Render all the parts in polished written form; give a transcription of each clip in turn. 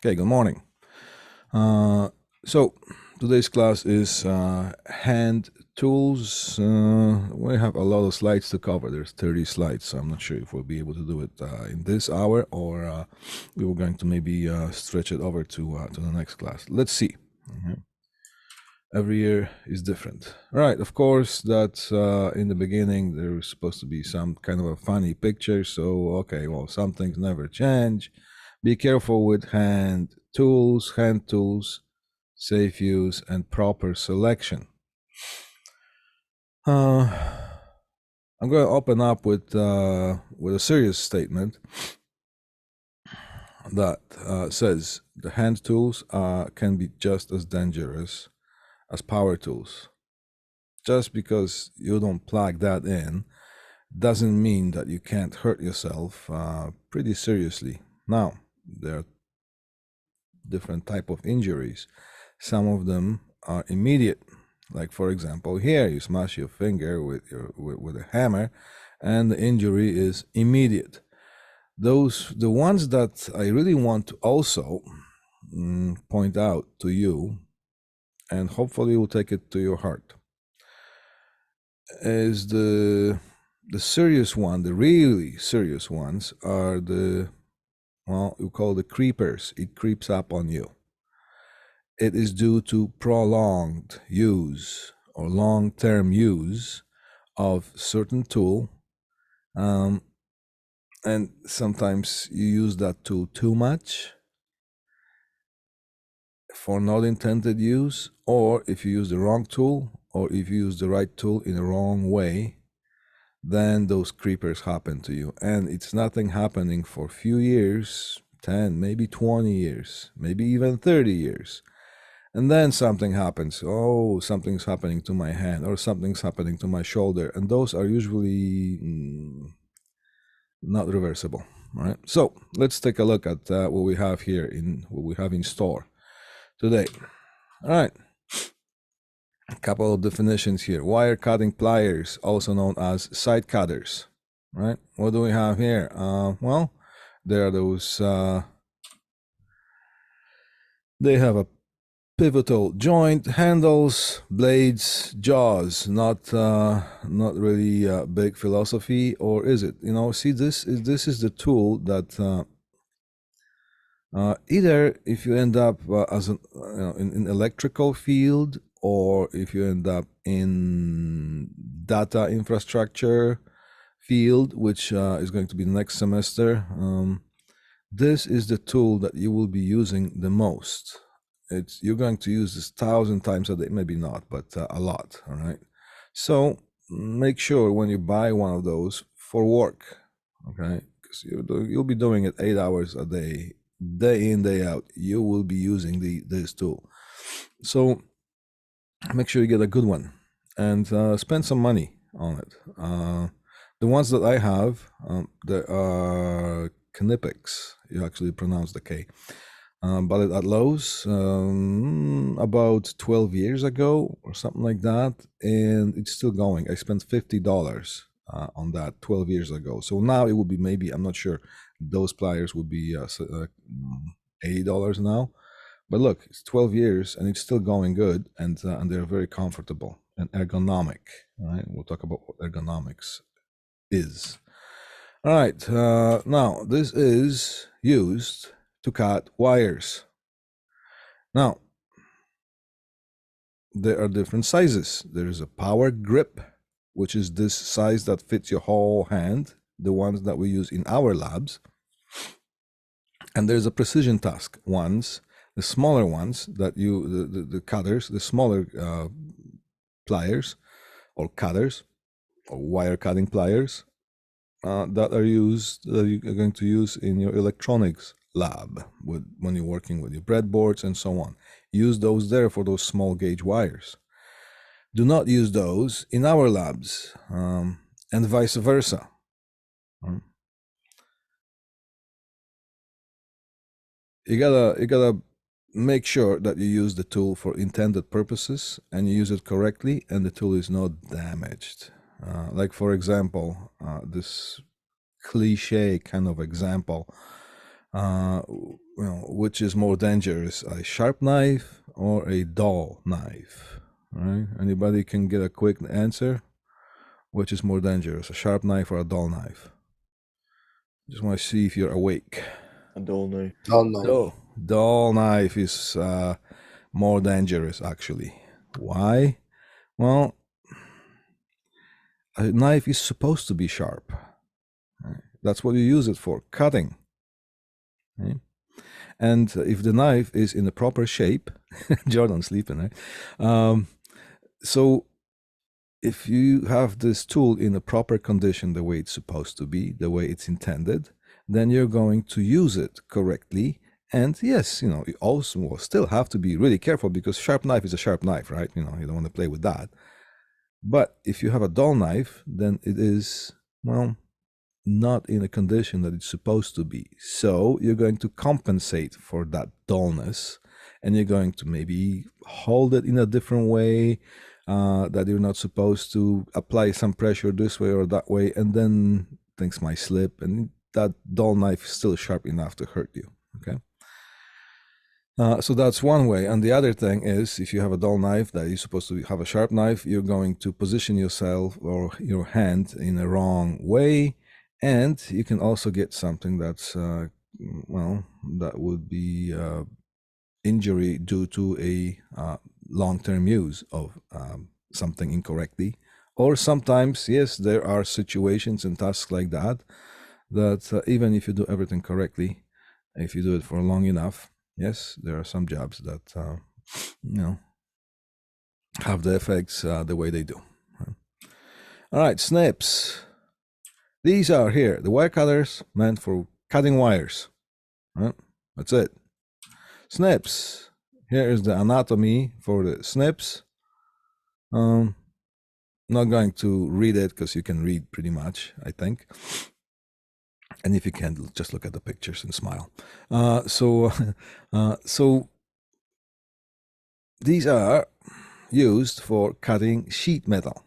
Okay, good morning. So today's class is hand tools. We have a lot of slides to cover. There's 30 slides, so I'm not sure if we'll be able to do it in this hour or we were going to maybe stretch it over to the next class. Let's see. Every year is different. All right, of course, that in the beginning there was supposed to be some kind of a funny picture. So, okay, well, some things never change. Be careful with hand tools, safe use, and proper selection. I'm going to open up with a serious statement that says the hand tools can be just as dangerous as power tools. Just because you don't plug that in doesn't mean that you can't hurt yourself pretty seriously. Now, there are different type of injuries. Some of them are immediate. Like for example, here you smash your finger with a hammer and the injury is immediate. The ones that I really want to also point out to you, and hopefully you'll take it to your heart, is the serious one. The really serious ones are you call the creepers. It creeps up on you. It is due to prolonged use or long-term use of certain tool, and sometimes you use that tool too much for not intended use, or if you use the wrong tool, or if you use the right tool in the wrong way, then those creepers happen to you. And it's nothing happening for a few years, 10, maybe 20 years, maybe even 30 years. And then something happens. Oh, something's happening to my hand or something's happening to my shoulder. And those are usually not reversible, right? So let's take a look at what we have here what we have in store today. All right. A couple of definitions here. Wire cutting pliers, also known as side cutters, right? What do we have here? Well, there are those, they have a pivotal joint, handles, blades, jaws. Not really big philosophy, or is it? You know, see, this is the tool that either if you end up as in electrical field, or if you end up in data infrastructure field, which is going to be next semester, this is the tool that you will be using the most. You're going to use this 1,000 times a day, maybe not, but a lot. All right. So make sure when you buy one of those for work, okay, because you'll be doing it 8 hours a day, day in, day out. You will be using this tool. So make sure you get a good one and spend some money on it. The ones that I have, there are Knipex. You actually pronounce the K. Bought it at Lowe's about 12 years ago or something like that, and it's still going. I spent $50 on that 12 years ago. So now it would be maybe, I'm not sure, those pliers would be $80 now. But look, it's 12 years and it's still going good, and they're very comfortable and ergonomic. All right, we'll talk about what ergonomics is. All right, now this is used to cut wires. Now, there are different sizes. There is a power grip, which is this size that fits your whole hand, the ones that we use in our labs. And there's a precision task ones, the smaller ones that the cutters, the smaller pliers or cutters or wire cutting pliers that you're going to use in your electronics lab when you're working with your breadboards and so on. Use those there for those small gauge wires. Do not use those in our labs, and vice versa. You gotta make sure that you use the tool for intended purposes and you use it correctly, and the tool is not damaged. Like for example, this cliche kind of example. which is more dangerous, a sharp knife or a dull knife? Right? Anybody can get a quick answer? Which is more dangerous, a sharp knife or a dull knife? Just want to see if you're awake. A dull knife. Dull knife. Dull knife is more dangerous, actually. Why? Well, a knife is supposed to be sharp. Right? That's what you use it for, cutting. Right? And if the knife is in the proper shape, Jordan's sleeping, right? So if you have this tool in a proper condition, the way it's supposed to be, the way it's intended, then you're going to use it correctly. And yes, you also will still have to be really careful, because sharp knife is a sharp knife, right? You don't want to play with that. But if you have a dull knife, then it is, well, not in a condition that it's supposed to be. So you're going to compensate for that dullness, and you're going to maybe hold it in a different way, that you're not supposed to, apply some pressure this way or that way, and then things might slip, and that dull knife is still sharp enough to hurt you. Okay. So that's one way. And the other thing is, if you have a dull knife that you're supposed to have a sharp knife, you're going to position yourself or your hand in a wrong way. And you can also get something that's, well, that would be injury due to a long-term use of something incorrectly. Or sometimes, yes, there are situations and tasks like that, that even if you do everything correctly, if you do it for long enough, yes, there are some jobs that, have the effects the way they do. All right, snips. These are here, the wire cutters meant for cutting wires. Right? That's it. Snips. Here is the anatomy for the snips. Not going to read it, because you can read pretty much, I think. And if you can't, just look at the pictures and smile. So these are used for cutting sheet metal.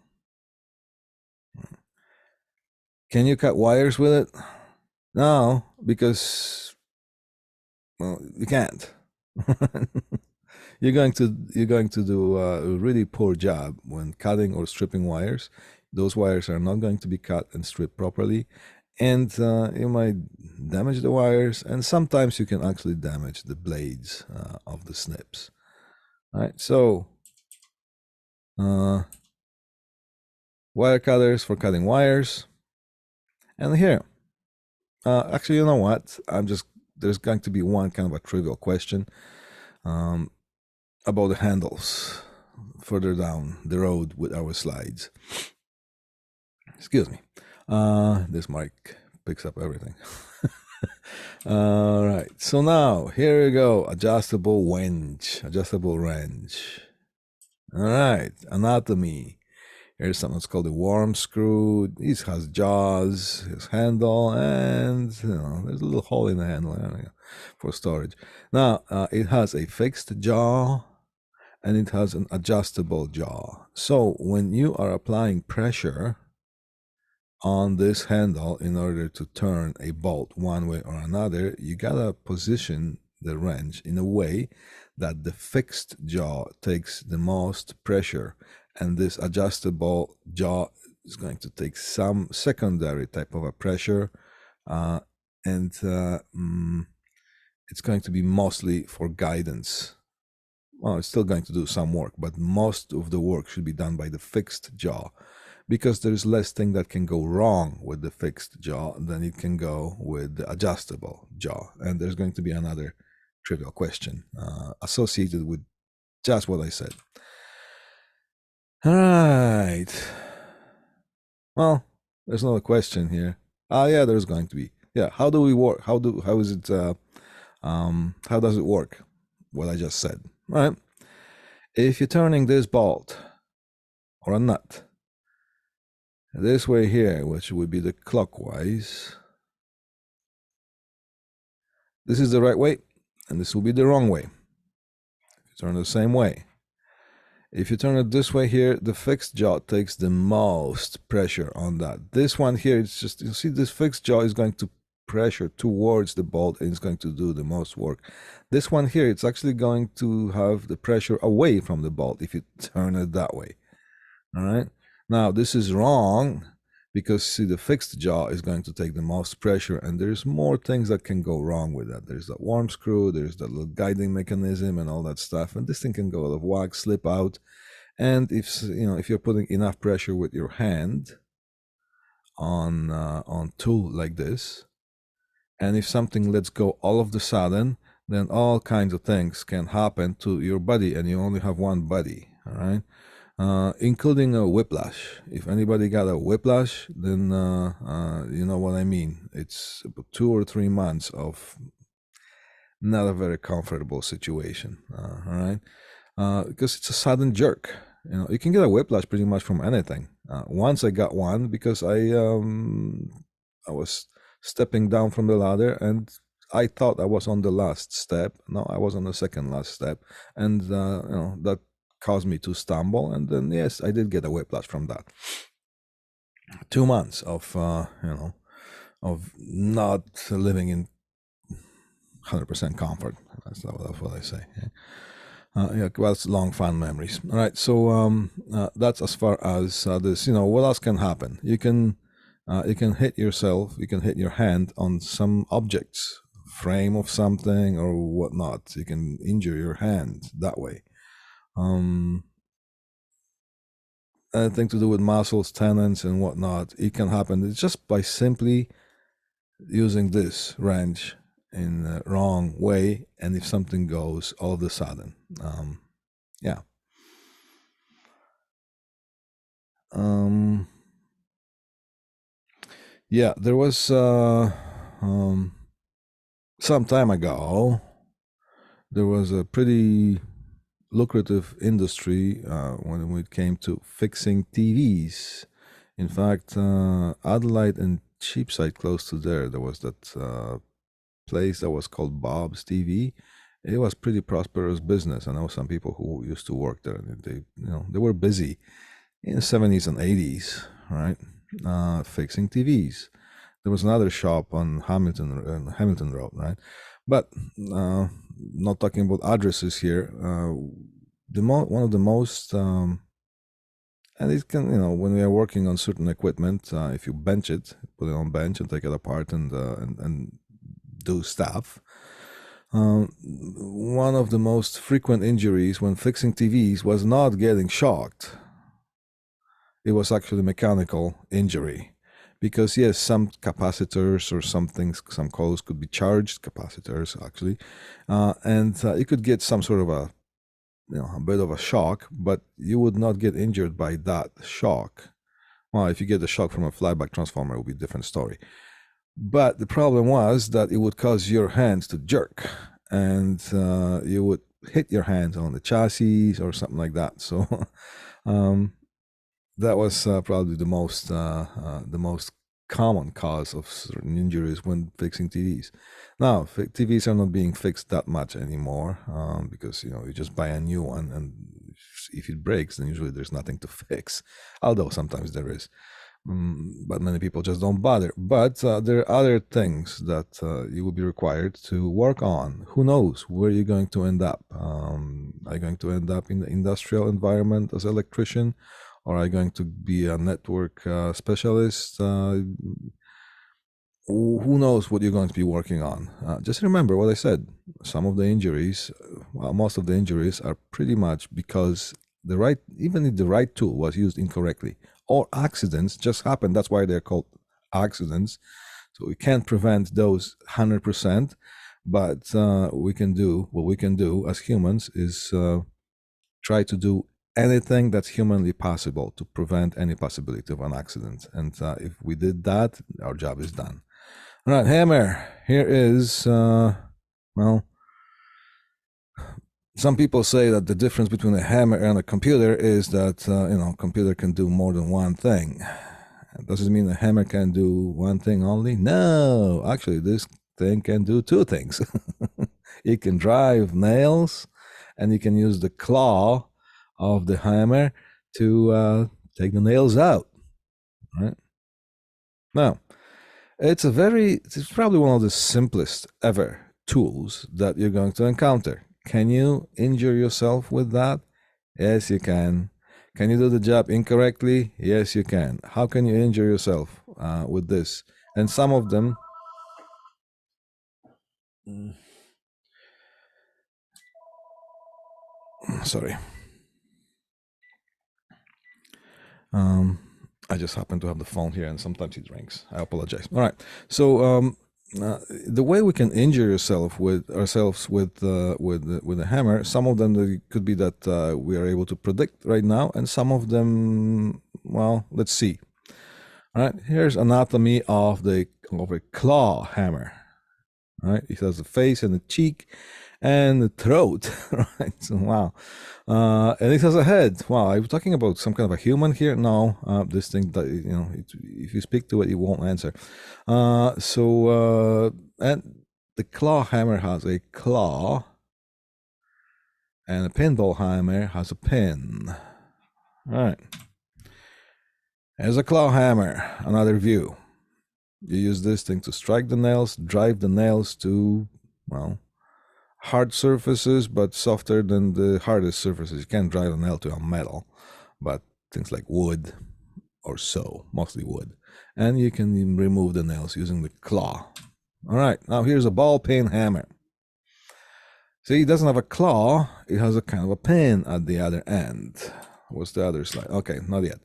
Can you cut wires with it? No, because, well, you can't. You're going to do a really poor job when cutting or stripping wires. Those wires are not going to be cut and stripped properly, and you might damage the wires, and sometimes you can actually damage the blades of the snips. All right, so wire cutters for cutting wires. And here, actually, you know what? There's going to be one kind of a trivial question about the handles further down the road with our slides. Excuse me. This mic picks up everything. All right. So now, here we go. Adjustable wrench. All right. Anatomy. Here's something that's called a worm screw. This has jaws, his handle, and there's a little hole in the handle for storage. Now, it has a fixed jaw, and it has an adjustable jaw. So when you are applying pressure on this handle in order to turn a bolt one way or another, you gotta position the wrench in a way that the fixed jaw takes the most pressure, and this adjustable jaw is going to take some secondary type of a pressure, and it's going to be mostly for guidance. Well, it's still going to do some work, but most of the work should be done by the fixed jaw, because there's less thing that can go wrong with the fixed jaw than it can go with the adjustable jaw. And there's going to be another trivial question associated with just what I said. All right. Well, there's another question here. Yeah, there's going to be. Yeah, how do we work? How is it? How does it work? What I just said. Right. If you're turning this bolt or a nut this way here, which would be the clockwise, this is the right way, and this will be the wrong way. If you turn it the same way. If you turn it this way here, the fixed jaw takes the most pressure on that. This one here, it's just, you see, this fixed jaw is going to pressure towards the bolt, and it's going to do the most work. This one here, it's actually going to have the pressure away from the bolt if you turn it that way. All right. Now this is wrong because see, the fixed jaw is going to take the most pressure, and there's more things that can go wrong with that. There's that worm screw, there's that little guiding mechanism and all that stuff, and this thing can go out of whack, slip out. And if you're putting enough pressure with your hand on tool like this, and if something lets go all of the sudden, then all kinds of things can happen to your body, and you only have one body. All right. Including a whiplash. If anybody got a whiplash, then you know what I mean. It's about 2 or 3 months of not a very comfortable situation. All right, because it's a sudden jerk. You can get a whiplash pretty much from anything. Once I got one because I was stepping down from the ladder, and I thought I was on the last step. No, I was on the second last step, and that caused me to stumble, and then yes, I did get a whiplash from that. 2 months of of not living in 100% comfort. That's what I say. Yeah, well, it's long fun memories. All right, so that's as far as this. What else can happen? You can hit yourself. You can hit your hand on some objects, frame of something or whatnot. You can injure your hand that way. Anything to do with muscles, tendons, and whatnot, it can happen. It's just by simply using this wrench in the wrong way, and if something goes all of a sudden, yeah. Yeah, there was some time ago, there was a pretty lucrative industry when it came to fixing TVs. In fact, Adelaide and Cheapside, close to there was that place that was called Bob's TV. It was pretty prosperous business. I know some people who used to work there. They were busy in the 70s and 80s, right? Fixing TVs. There was another shop on Hamilton Road, right? But not talking about addresses here. One of the most and it can, when we are working on certain equipment, if you bench it, put it on bench and take it apart and do stuff. One of the most frequent injuries when fixing TVs was not getting shocked. It was actually mechanical injury. Because yes, some capacitors or some coils could be charged, capacitors actually, and you could get some sort of a bit of a shock, but you would not get injured by that shock. Well, if you get the shock from a flyback transformer, it would be a different story. But the problem was that it would cause your hands to jerk, and you would hit your hands on the chassis or something like that. So that was probably the most common cause of certain injuries when fixing TVs. Now, TVs are not being fixed that much anymore because you just buy a new one, and if it breaks, then usually there's nothing to fix. Although sometimes there is, but many people just don't bother. But there are other things that you will be required to work on. Who knows where you're going to end up? Are you going to end up in the industrial environment as an electrician? Or are you going to be a network specialist? Who knows what you're going to be working on? Just remember what I said. Some of the injuries, most of the injuries are pretty much because even if the right tool was used incorrectly, or accidents just happen. That's why they're called accidents. So we can't prevent those 100%, but what we can do as humans is try to do anything that's humanly possible to prevent any possibility of an accident. And if we did that, our job is done. All right, hammer. Here is, well, some people say that the difference between a hammer and a computer is that, computer can do more than one thing. Does it mean a hammer can do one thing only? No, actually, this thing can do two things. It can drive nails, and you can use the claw of the hammer to take the nails out. Right? Now, It's probably one of the simplest ever tools that you're going to encounter. Can you injure yourself with that? Yes, you can. Can you do the job incorrectly? Yes, you can. How can you injure yourself with this? And some of them. Sorry. I just happen to have the phone here, and sometimes it rings. I apologize. All right. So the way we can injure ourselves with a hammer, some of them could be that we are able to predict right now, and some of them, well, let's see. All right. Here's anatomy of a claw hammer. All right. It has a face and a cheek and the throat. Right. So wow. And it has a head. Wow, are you talking about some kind of a human here? No, this thing that if you speak to it, it won't answer. And the claw hammer has a claw, and a pinball hammer has a pin. All right. As a claw hammer, another view. You use this thing to strike the nails, drive the nails to, well, hard surfaces, but softer than the hardest surfaces. You can't drive a nail to a metal, but things like wood or so, mostly wood. And you can remove the nails using the claw. All right, now here's a ball peen hammer. See, it doesn't have a claw, it has a kind of a pin at the other end. What's the other slide? Okay, not yet.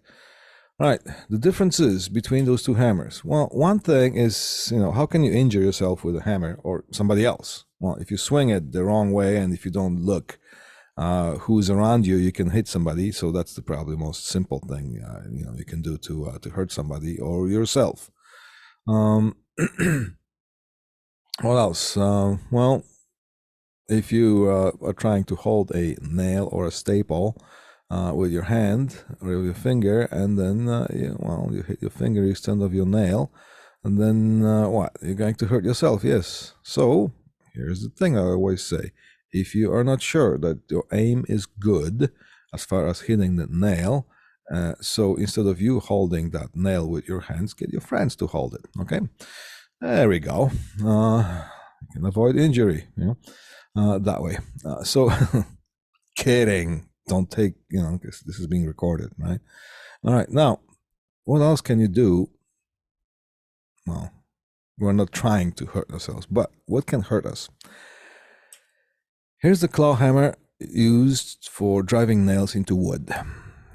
All right, the differences between those two hammers. Well, one thing is, how can you injure yourself with a hammer or somebody else? Well, if you swing it the wrong way and if you don't look who's around you, you can hit somebody. So that's probably the most simple thing you can do to hurt somebody or yourself. What else? Well, if you are trying to hold a nail or a staple with your hand or with your finger, and then you hit your finger instead of your nail, and then what? You're going to hurt yourself. Yes. So here's the thing I always say: if you are not sure that your aim is good as far as hitting the nail, so instead of you holding that nail with your hands, get your friends to hold it. Okay. There we go. You can avoid injury. That way. So kidding. Don't take, because this is being recorded, right? All right. Now, what else can you do? Well, we're not trying to hurt ourselves, but what can hurt us? Here's the claw hammer used for driving nails into wood.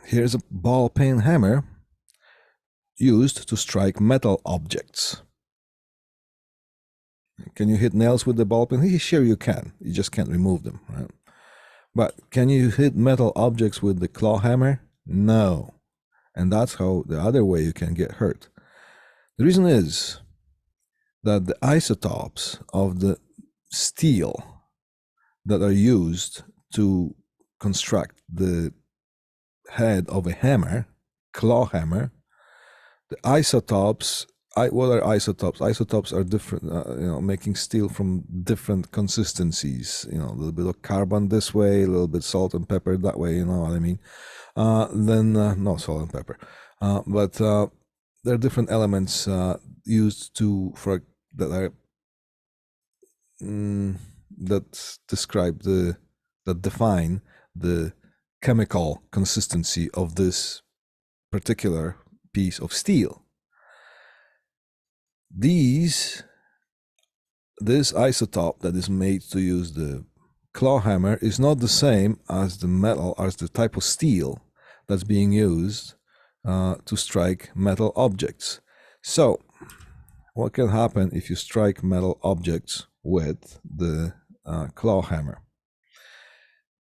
Here's a ball peen hammer used to strike metal objects. Can you hit nails with the ball peen? Sure you can. You just can't remove them, right? But can you hit metal objects with the claw hammer? No. And that's how the other way you can get hurt. The reason is that the isotopes of the steel that are used to construct the head of a hammer, claw hammer, the isotopes, what are isotopes? Isotopes are different, making steel from different consistencies, a little bit of carbon this way, a little bit salt and pepper that way, you know what I mean? No salt and pepper, but there are different elements used that define the chemical consistency of this particular piece of steel. This isotope that is made to use the claw hammer is not the same as the type of steel that's being used to strike metal objects. So what can happen if you strike metal objects with the claw hammer?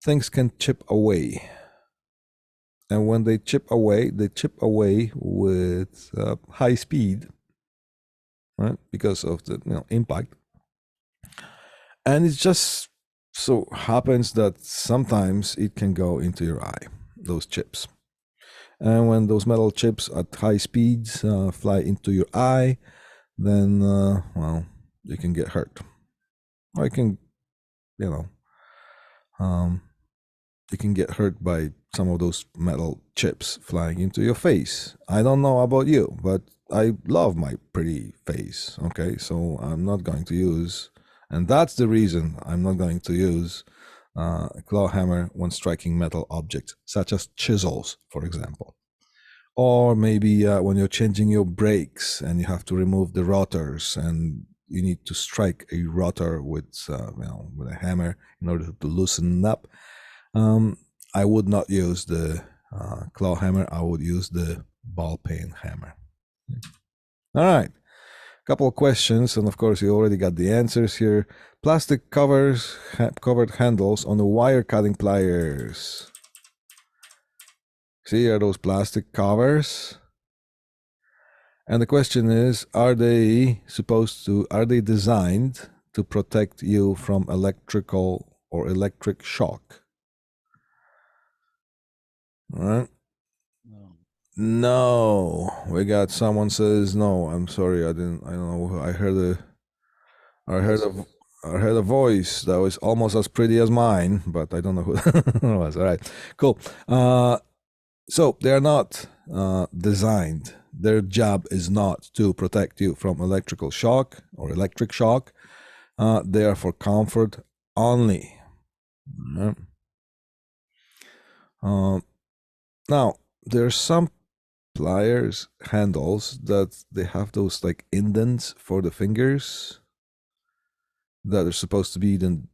Things can chip away. And when they chip away with high speed, right? Because of the impact. And it just so happens that sometimes it can go into your eye, those chips. And when those metal chips at high speeds fly into your eye, then, you can get hurt. Or you can, you can get hurt by some of those metal chips flying into your face. I don't know about you, but I love my pretty face. Okay, so I'm not going to use, and that's the reason I'm not going to use a claw hammer when striking metal objects, such as chisels, for example. Or maybe when you're changing your brakes and you have to remove the rotors and you need to strike a rotor with with a hammer in order to loosen it up. I would not use the claw hammer. I would use the ball peen hammer. All right, couple of questions, and of course you already got the answers here. Plastic covered handles on the wire cutting pliers. See, are those plastic covers? And the question is, are they designed to protect you from electrical or electric shock? All right. No. We got someone says no. I'm sorry, I don't know. I heard a voice that was almost as pretty as mine, but I don't know who it was. All right. Cool. So they're not designed. Their job is not to protect you from electrical shock or electric shock. They are for comfort only. Now, there's some pliers handles that they have those like indents for the fingers that are supposed to be then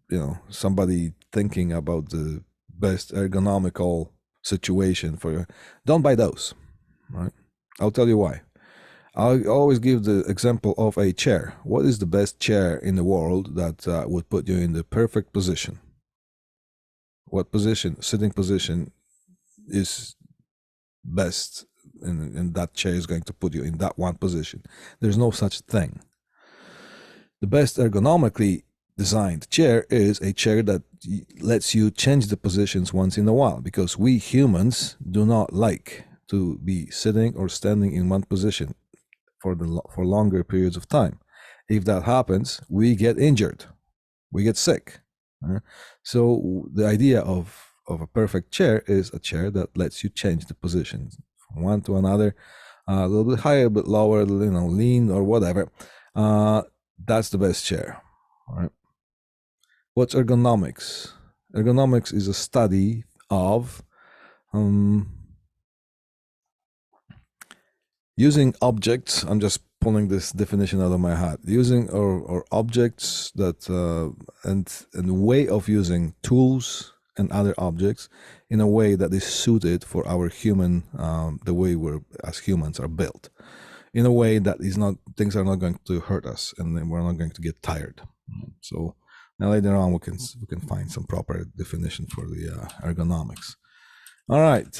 somebody thinking about the best ergonomical situation for you. Don't buy those, right? I'll tell you why. I always give the example of a chair. What is the best chair in the world that would put you in the perfect position? What position, sitting position, is best, and that chair is going to put you in that one position? There's no such thing. The best ergonomically designed chair is a chair that lets you change the positions once in a while, because we humans do not like to be sitting or standing in one position for longer periods of time. If that happens, we get injured, we get sick. So the idea of a perfect chair is a chair that lets you change the positions from one to another, a little bit higher, a bit lower, lean or whatever. That's the best chair. All right. What's ergonomics? Ergonomics is a study of using objects. I'm just pulling this definition out of my hat. Using or objects that and way of using tools and other objects in a way that is suited for our human, the way we're as humans are built, in a way that is not, things are not going to hurt us, and then we're not going to get tired. So now later on we can find some proper definition for the ergonomics. All right,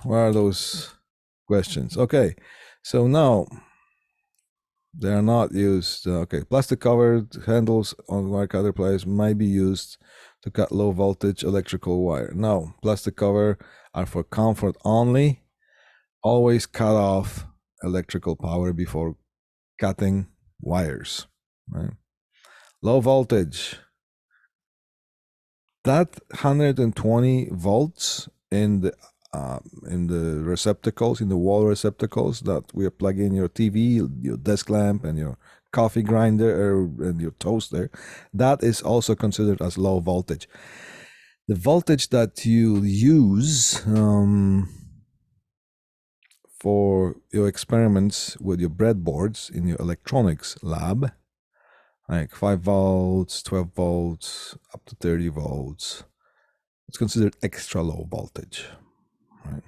what are those questions? Okay, so now they are not used. Okay, plastic covered handles on wire cutter pliers might be used to cut low voltage electrical wire. No, plastic cover are for comfort only. Always cut off electrical power before cutting wires. Right? Low voltage. That 120 volts in the receptacles, in the wall receptacles that we plug in your TV, your desk lamp, and your coffee grinder and your toaster, that is also considered as low voltage. The voltage that you use for your experiments with your breadboards in your electronics lab, like 5 volts, 12 volts, up to 30 volts, it's considered extra low voltage. Right.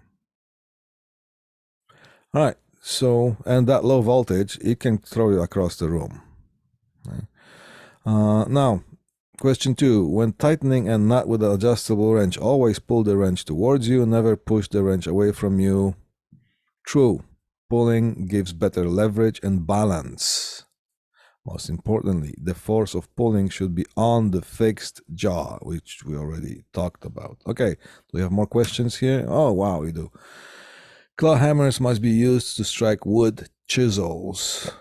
All right. So, and that low voltage, it can throw you across the room. Right. Now, question 2. When tightening a nut with an adjustable wrench, always pull the wrench towards you, never push the wrench away from you. True. Pulling gives better leverage and balance. Most importantly, the force of pulling should be on the fixed jaw, which we already talked about. Okay, do we have more questions here? Oh, wow, we do. Claw hammers must be used to strike wood chisels.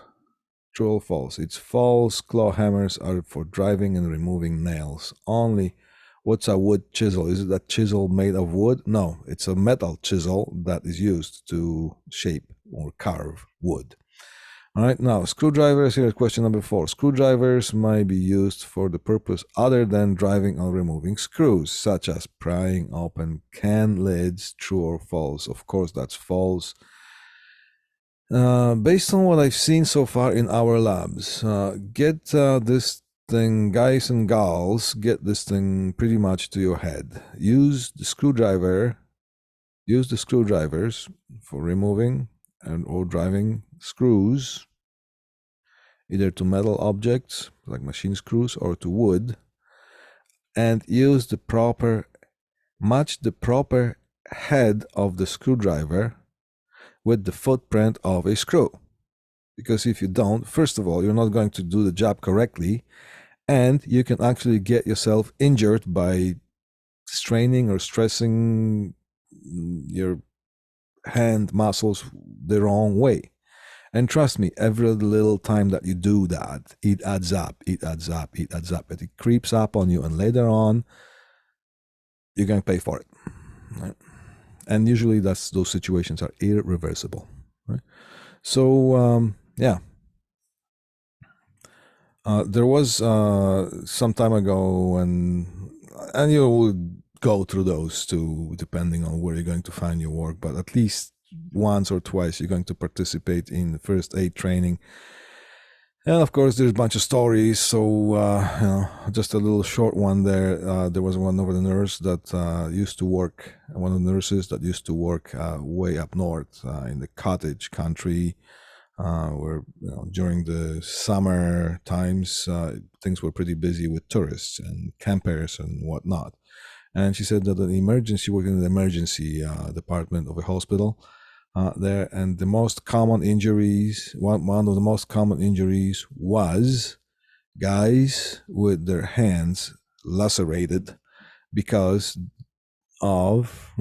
True or false? It's false. Claw hammers are for driving and removing nails only. What's a wood chisel? Is it a chisel made of wood? No, it's a metal chisel that is used to shape or carve wood. All right, now screwdrivers. Here's question number 4. Screwdrivers might be used for the purpose other than driving or removing screws, such as prying open can lids. True or false? Of course, that's false. Based on what I've seen so far in our labs, get this thing, guys and gals, get this thing pretty much to your head. Use the screwdrivers for removing and or driving screws, either to metal objects like machine screws or to wood, and use match the proper head of the screwdriver with the footprint of a screw. Because if you don't, first of all, you're not going to do the job correctly, and you can actually get yourself injured by straining or stressing your hand muscles the wrong way. And trust me, every little time that you do that, it adds up, and it creeps up on you, and later on, you're going to pay for it. Right? And usually those situations are irreversible. Right? So, yeah. There was some time ago, and you would go through those too, depending on where you're going to find your work, but at least once or twice you're going to participate in first aid training. And of course, there's a bunch of stories. So, just a little short one there. There was one of the nurses that used to work way up north in the cottage country, where during the summer times, things were pretty busy with tourists and campers and whatnot. And she said that she worked in the emergency department of a hospital there, and the most common injuries, one of the most common injuries was guys with their hands lacerated because of,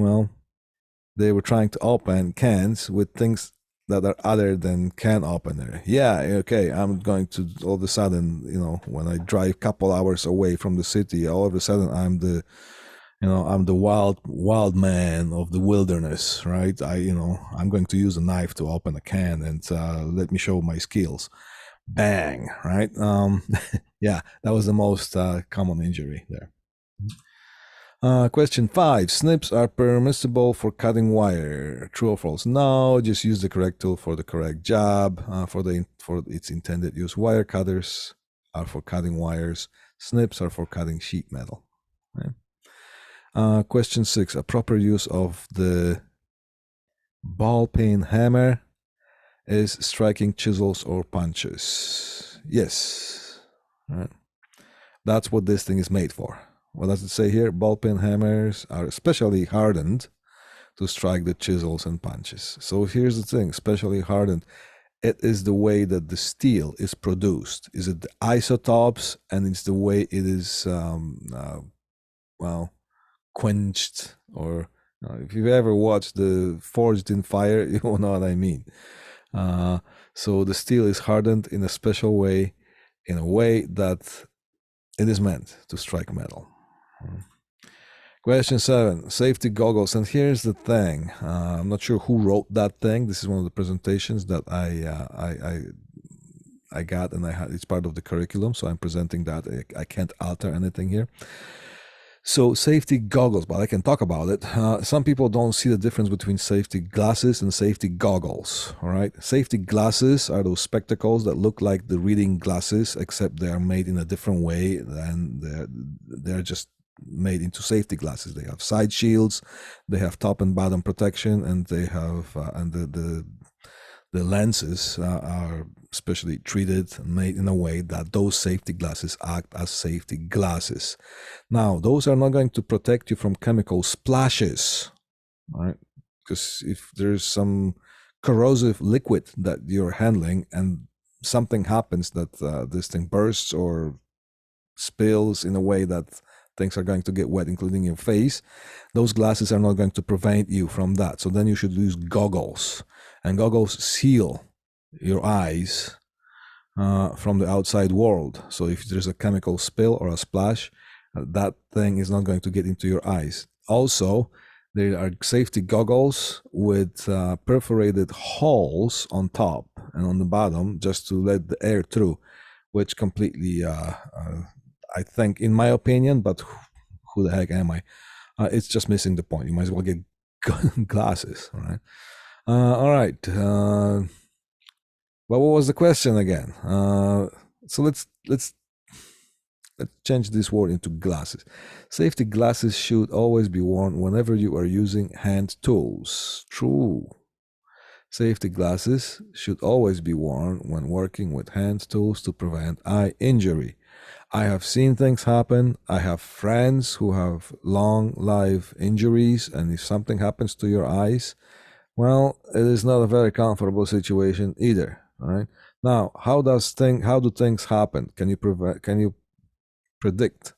they were trying to open cans with things that are other than can opener. Yeah, okay, I'm going to all of a sudden, when I drive a couple hours away from the city, all of a sudden I'm the wild man of the wilderness, right? I'm going to use a knife to open a can, and let me show my skills. Bang, right? Yeah, that was the most common injury there. Question 5. Snips are permissible for cutting wire. True or false? No, just use the correct tool for the correct job. For its intended use. Wire cutters are for cutting wires. Snips are for cutting sheet metal. Right? Question 6. A proper use of the ball peen hammer is striking chisels or punches. Yes. Right. That's what this thing is made for. What does it say here? Ball peen hammers are especially hardened to strike the chisels and punches. So here's the thing, especially hardened. It is the way that the steel is produced. Is it the isotopes, and it's the way it is, quenched, or if you've ever watched the Forged in Fire, you will know what I mean. So the steel is hardened in a special way, in a way that it is meant to strike metal. Question 7, safety goggles. And here's the thing. I'm not sure who wrote that thing. This is one of the presentations that I got, and it's part of the curriculum, so I'm presenting that. I can't alter anything here. So safety goggles, but I can talk about it. Some people don't see the difference between safety glasses and safety goggles. All right, safety glasses are those spectacles that look like the reading glasses, except they are made in a different way, and they're just made into safety glasses. They have side shields, they have top and bottom protection, and they have and the lenses are specially treated and made in a way that those safety glasses act as safety glasses. Now, those are not going to protect you from chemical splashes, right? Because if there's some corrosive liquid that you're handling and something happens that this thing bursts or spills in a way that things are going to get wet, including your face, those glasses are not going to prevent you from that. So then you should use goggles, and goggles seal your eyes from the outside world. So if there's a chemical spill or a splash, That thing is not going to get into your eyes. Also, there are safety goggles with perforated holes on top and on the bottom just to let the air through, which completely, I think, in my opinion, but who the heck am I? It's just missing the point. You might as well get glasses, all right? All right. Well, what was the question again? So let's change this word into glasses. Safety glasses should always be worn whenever you are using hand tools. True. Safety glasses should always be worn when working with hand tools to prevent eye injury. I have seen things happen. I have friends who have long life injuries, and if something happens to your eyes, well, it is not a very comfortable situation either. All right. Now, how do things happen? Can you predict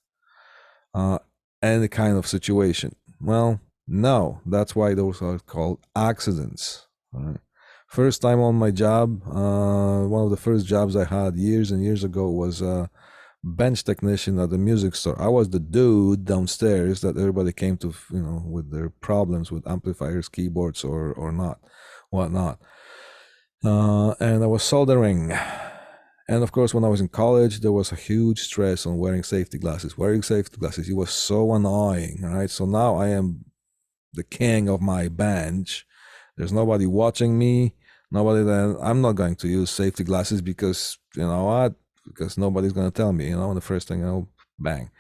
any kind of situation? Well, no. That's why those are called accidents. All right. First time on my job, one of the first jobs I had years and years ago was a bench technician at the music store. I was the dude downstairs that everybody came to, with their problems with amplifiers, keyboards, or not, whatnot. And I was soldering. And of course, when I was in college, there was a huge stress on wearing safety glasses. Wearing safety glasses, it was so annoying, right? So now I am the king of my bench. There's nobody watching me. Nobody. Then I'm not going to use safety glasses because you know what? Because nobody's going to tell me. The first thing bang.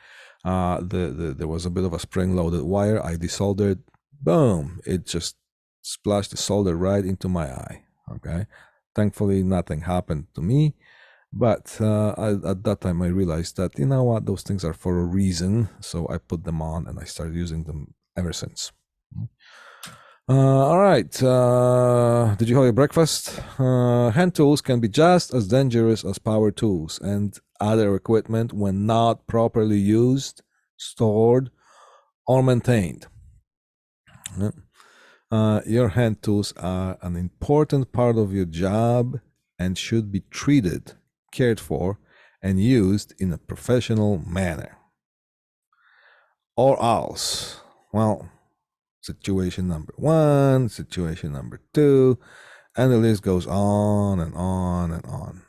There was a bit of a spring-loaded wire. I desoldered. Boom! It just splashed the solder right into my eye. Okay. Thankfully, nothing happened to me. But at that time, I realized that, you know what, those things are for a reason. So I put them on and I started using them ever since. All right. Did you have your breakfast? Hand tools can be just as dangerous as power tools and other equipment when not properly used, stored, or maintained. Your hand tools are an important part of your job and should be treated, cared for, and used in a professional manner. Or else, well, situation number one, situation number two, and the list goes on and on and on.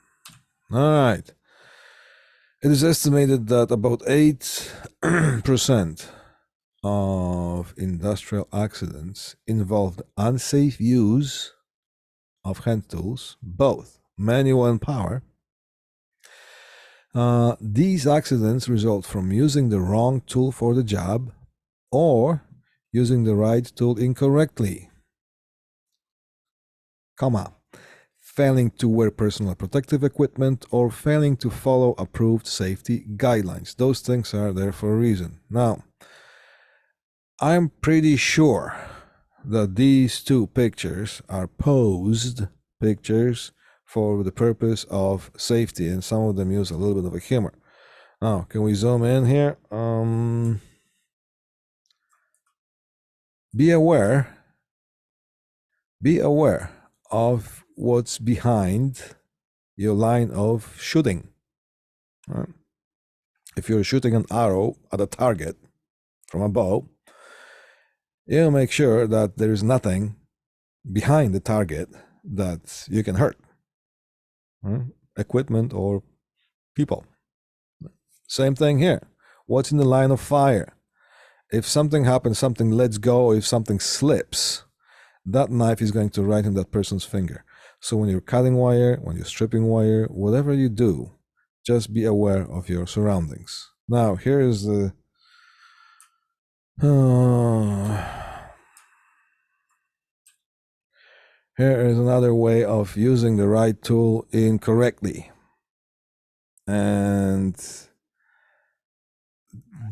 All right. It is estimated that about 8% of industrial accidents involved unsafe use of hand tools, both manual and power. These accidents result from using the wrong tool for the job or using the right tool incorrectly. Failing to wear personal protective equipment or failing to follow approved safety guidelines. Those things are there for a reason. Now, I'm pretty sure that these two pictures are posed pictures for the purpose of safety, and some of them use a little bit of a humor. Now, can we zoom in here? Be aware of what's behind your line of shooting. Right? If you're shooting an arrow at a target from a bow, you make sure that there is nothing behind the target that you can hurt. Right? Equipment or people. Same thing here. What's in the line of fire? If something happens, something lets go, if something slips, that knife is going to right in that person's finger. So when you're cutting wire, when you're stripping wire, whatever you do, just be aware of your surroundings. Now, here is the... here is another way of using the right tool incorrectly. And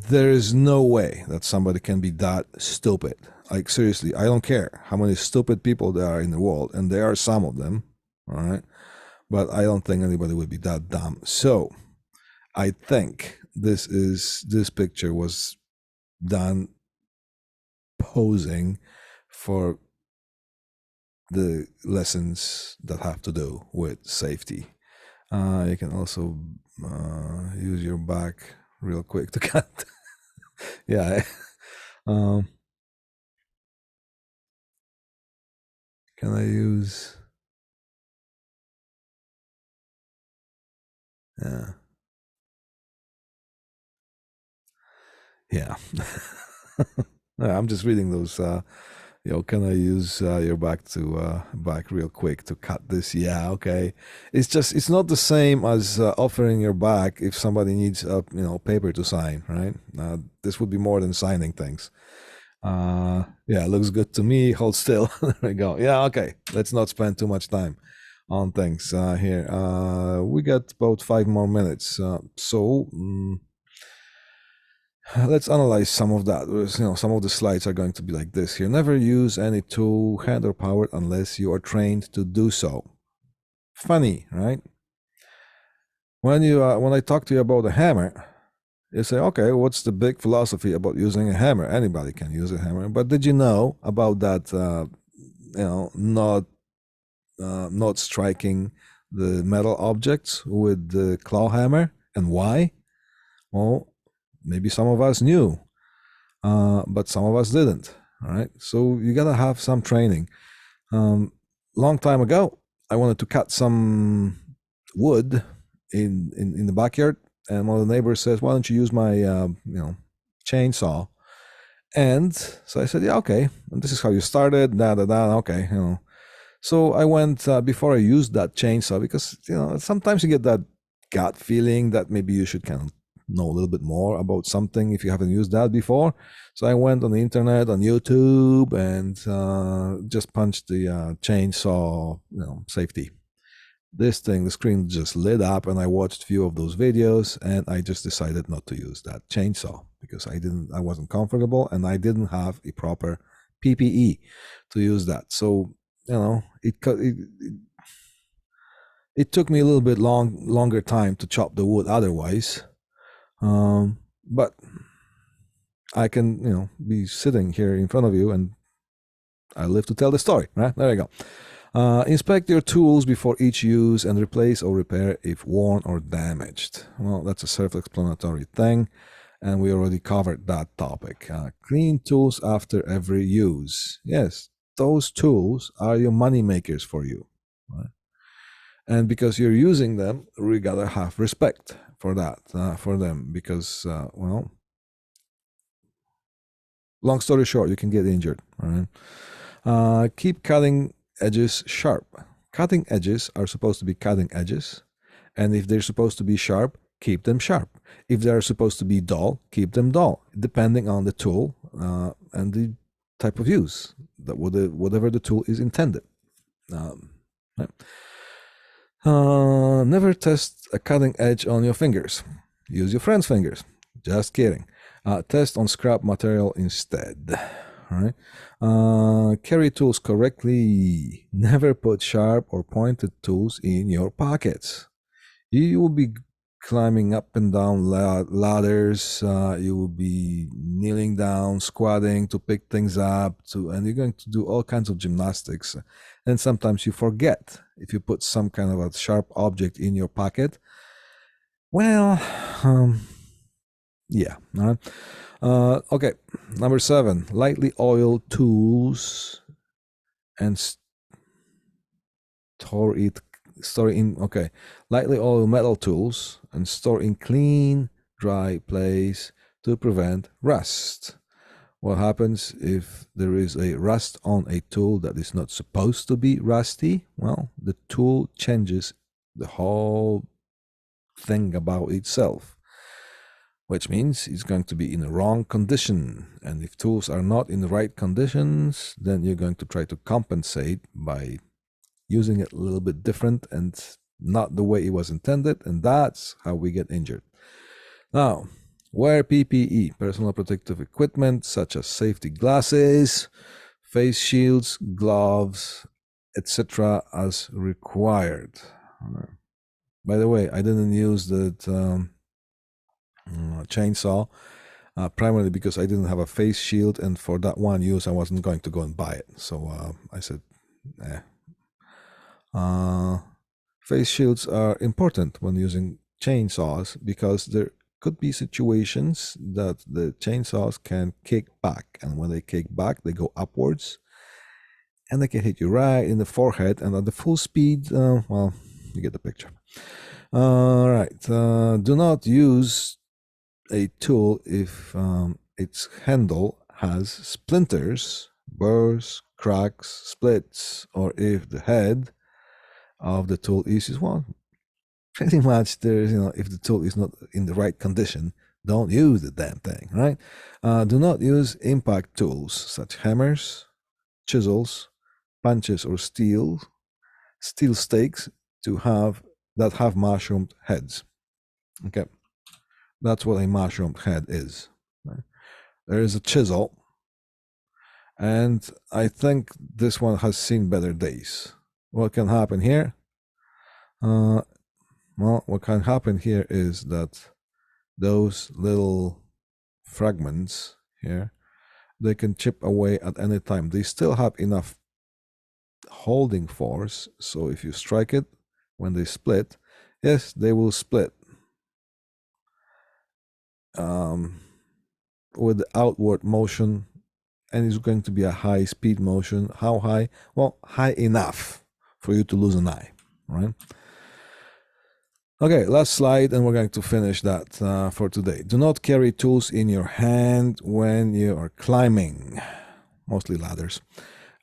there is no way that somebody can be that stupid. Like, seriously, I don't care how many stupid people there are in the world, and there are some of them, all right? But I don't think anybody would be that dumb. So I think this picture was done posing for the lessons that have to do with safety. You can also use your back real quick to cut. Yeah. um, can I use? Yeah. Yeah. Yeah, I'm just reading those. Can I use your back to back real quick to cut this? Yeah, okay. It's not the same as offering your back if somebody needs paper to sign, right? This would be more than signing things. Yeah, looks good to me. Hold still. There we go. Yeah, okay. Let's not spend too much time on things here. We got about 5 more minutes. Let's analyze some of that. Some of the slides are going to be like this here. Never use any tool, hand or powered, unless you are trained to do so. Funny, right? When I talk to you about a hammer, you say, okay, what's the big philosophy about using a hammer? Anybody can use a hammer, but did you know about that? Not striking the metal objects with the claw hammer, and why? Well, maybe some of us knew, but some of us didn't. All right, so you gotta have some training. Long time ago, I wanted to cut some wood in the backyard, and one of the neighbors says, "Why don't you use my chainsaw?" And so I said, "Yeah, okay." And this is how you started. Da da da. Okay, So I went before I used that chainsaw, because sometimes you get that gut feeling that maybe you should kind of know a little bit more about something if you haven't used that before. So I went on the internet, on YouTube, and just punched the chainsaw safety. This thing, the screen just lit up, and I watched a few of those videos, and I just decided not to use that chainsaw because I wasn't comfortable, and I didn't have a proper PPE to use that. So it took me a little bit longer time to chop the wood otherwise, but I can be sitting here in front of you, and I live to tell the story, right? There we go. Inspect your tools before each use and replace or repair if worn or damaged. Well, that's a self-explanatory thing, and we already covered that topic. Clean tools after every use. Yes, those tools are your money makers for you. Right? And because you're using them, we gotta have respect for that, for them, because long story short, you can get injured. Right? Keep cutting edges sharp. Cutting edges are supposed to be cutting edges, and if they're supposed to be sharp, keep them sharp. If they're supposed to be dull, keep them dull, depending on the tool and the type of use, that whatever the tool is intended. Right? Never test a cutting edge on your fingers. Use your friend's fingers. Just kidding. Test on scrap material instead. All right. Carry tools correctly. Never put sharp or pointed tools in your pockets. You will be climbing up and down ladders. You will be kneeling down, squatting to pick things up, and you're going to do all kinds of gymnastics. And sometimes you forget if you put some kind of a sharp object in your pocket. Well, yeah. All right. Okay. Number 7, lightly oiled tools and lightly oil metal tools and store in clean, dry place to prevent rust. What happens if there is a rust on a tool that is not supposed to be rusty? Well, the tool changes the whole thing about itself, which means it's going to be in the wrong condition. And if tools are not in the right conditions, then you're going to try to compensate by using it a little bit different and not the way it was intended, and that's how we get injured. Now, wear PPE, personal protective equipment, such as safety glasses, face shields, gloves, etc., as required. By the way, I didn't use that chainsaw primarily because I didn't have a face shield, and for that one use, I wasn't going to go and buy it. So I said, eh. Face shields are important when using chainsaws because they're could be situations that the chainsaws can kick back, and when they kick back, they go upwards, and they can hit you right in the forehead, and at the full speed, well, you get the picture. All right, do not use a tool if its handle has splinters, burrs, cracks, splits, or if the head of the tool is, well, pretty much there's, if the tool is not in the right condition, don't use the damn thing, right? Do not use impact tools such hammers, chisels, punches, or steel stakes that have mushroomed heads. Okay, that's what a mushroomed head is. Right? There is a chisel, and I think this one has seen better days. What can happen here? Well, what can happen here is that those little fragments here, they can chip away at any time. They still have enough holding force, so if you strike it when they split, yes, they will split. With the outward motion, and it's going to be a high speed motion. How high? Well, high enough for you to lose an eye, right? Okay, last slide, and we're going to finish that for today. Do not carry tools in your hand when you are climbing, mostly ladders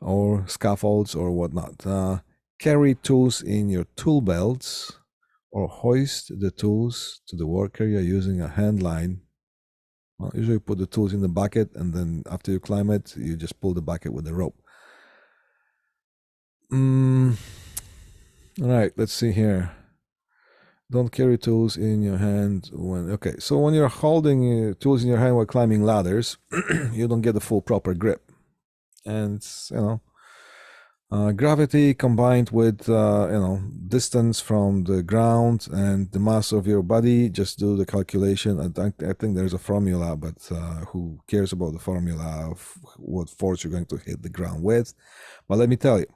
or scaffolds or whatnot. Carry tools in your tool belts or hoist the tools to the work area using a hand line. Well, usually you put the tools in the bucket, and then after you climb it, you just pull the bucket with the rope. All right, let's see here. Don't carry tools in your hand when, okay, so when you're holding tools in your hand while climbing ladders, you don't get the full proper grip. And, gravity combined with, distance from the ground and the mass of your body, just do the calculation. I think there's a formula, but who cares about the formula of what force you're going to hit the ground with? But let me tell you,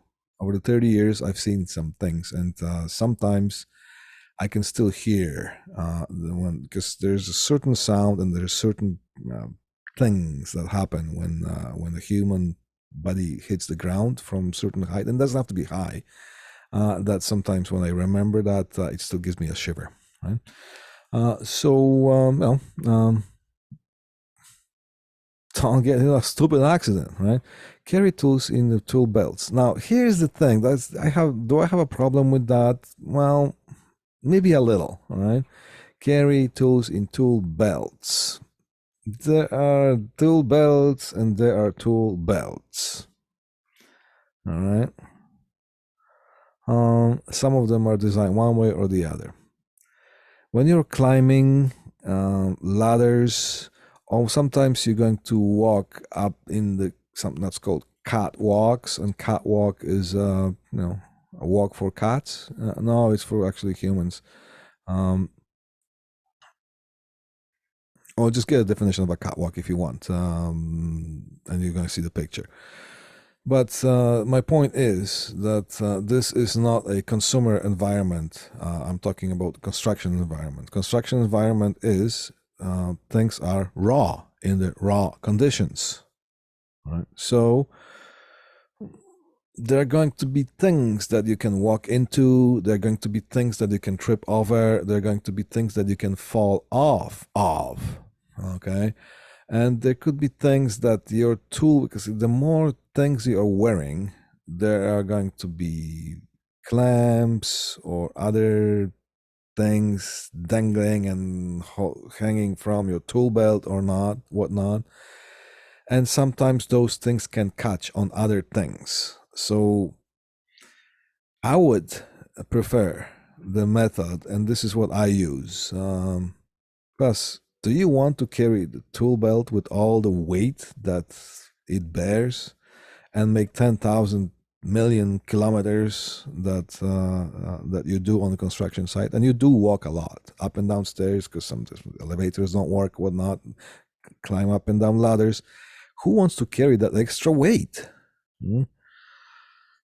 over the 30 years, I've seen some things, and sometimes I can still hear because there's a certain sound and there's certain things that happen when a human body hits the ground from certain height, and it doesn't have to be high. That sometimes when I remember that, it still gives me a shiver. Right? Don't get in a stupid accident, right? Carry tools in the tool belts. Now, here's the thing. Do I have a problem with that? Well, maybe a little, all right? Carry tools in tool belts. There are tool belts and there are tool belts. All right. Some of them are designed one way or the other. When you're climbing ladders, or sometimes you're going to walk up in something that's called catwalks, and catwalk is a walk for cats. No, it's for actually humans. Or just get a definition of a catwalk if you want, and you're going to see the picture. But my point is that this is not a consumer environment. I'm talking about the construction environment. Construction environment is things are raw in the raw conditions. Right? So there are going to be things that you can walk into. There are going to be things that you can trip over. There are going to be things that you can fall off of. Okay. And there could be things that your tool, because the more things you are wearing, there are going to be clamps or other things dangling and hanging from your tool belt or not, whatnot. And sometimes those things can catch on other things. So I would prefer the method, and this is what I use. Plus, do you want to carry the tool belt with all the weight that it bears and make 10,000 million kilometers that you do on the construction site? And you do walk a lot up and down stairs because some elevators don't work, whatnot, climb up and down ladders. Who wants to carry that extra weight?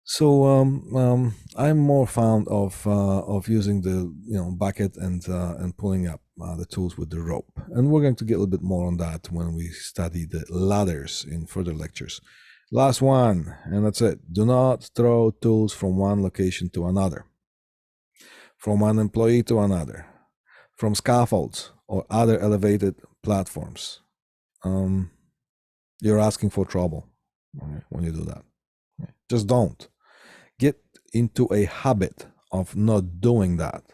So I'm more fond of using the bucket and pulling up. the tools with the rope. And we're going to get a little bit more on that when we study the ladders in further lectures. Last one, and that's it. Do not throw tools from one location to another, from one employee to another, from scaffolds or other elevated platforms. You're asking for trouble when you do that. Just don't. Get into a habit of not doing that.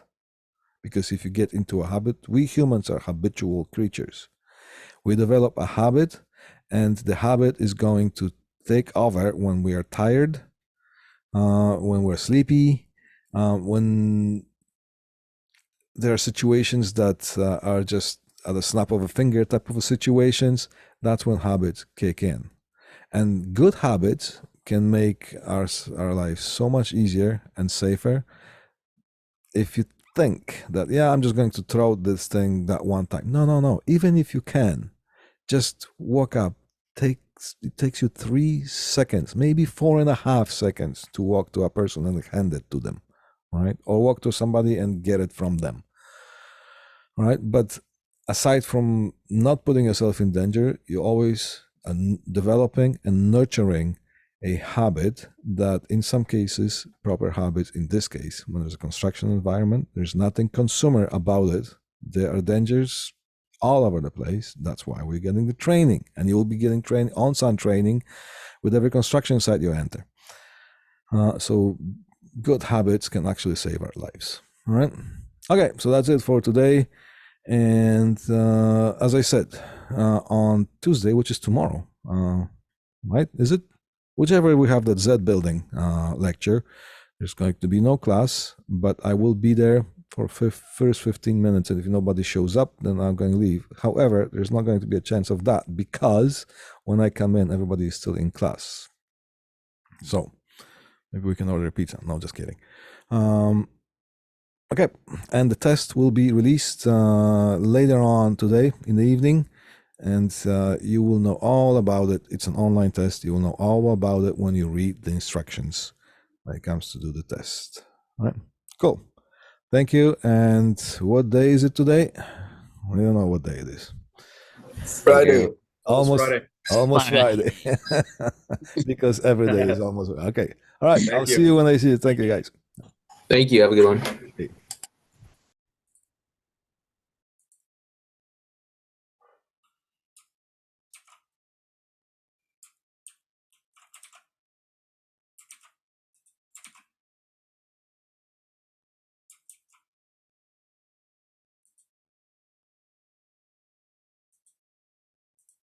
Because if you get into a habit, we humans are habitual creatures. We develop a habit, and the habit is going to take over when we are tired, when we're sleepy, when there are situations that are just at the snap of a finger type of situations. That's when habits kick in. And good habits can make our life so much easier and safer. If you think that, yeah, I'm just going to throw this thing that one time. No. Even if you can, just walk up. It takes you 3 seconds, maybe 4.5 seconds to walk to a person and hand it to them, right? Or walk to somebody and get it from them, right? But aside from not putting yourself in danger, you always are developing and nurturing a habit that, in some cases, proper habits, in this case, when there's a construction environment, there's nothing consumer about it. There are dangers all over the place. That's why we're getting the training, and you will be getting training, on-site training, with every construction site you enter. So good habits can actually save our lives. All right. Okay, so that's it for today. And as I said, on Tuesday, which is tomorrow, right? Is it? Whichever we have that Z building lecture, there's going to be no class, but I will be there for first 15 minutes. And if nobody shows up, then I'm going to leave. However, there's not going to be a chance of that because when I come in, everybody is still in class. So maybe we can order a pizza. No, just kidding. Okay, and the test will be released later on today in the evening, and you will know all about it. It's an online test. You will know all about it when you read the instructions when it comes to do the test. All right, cool. Thank you. And what day is it today? We don't know what day it is. Friday. Almost Friday. Friday. Because every day is almost okay. All right, I'll see you when I see you. Thank you, guys. Thank you. Have a good one.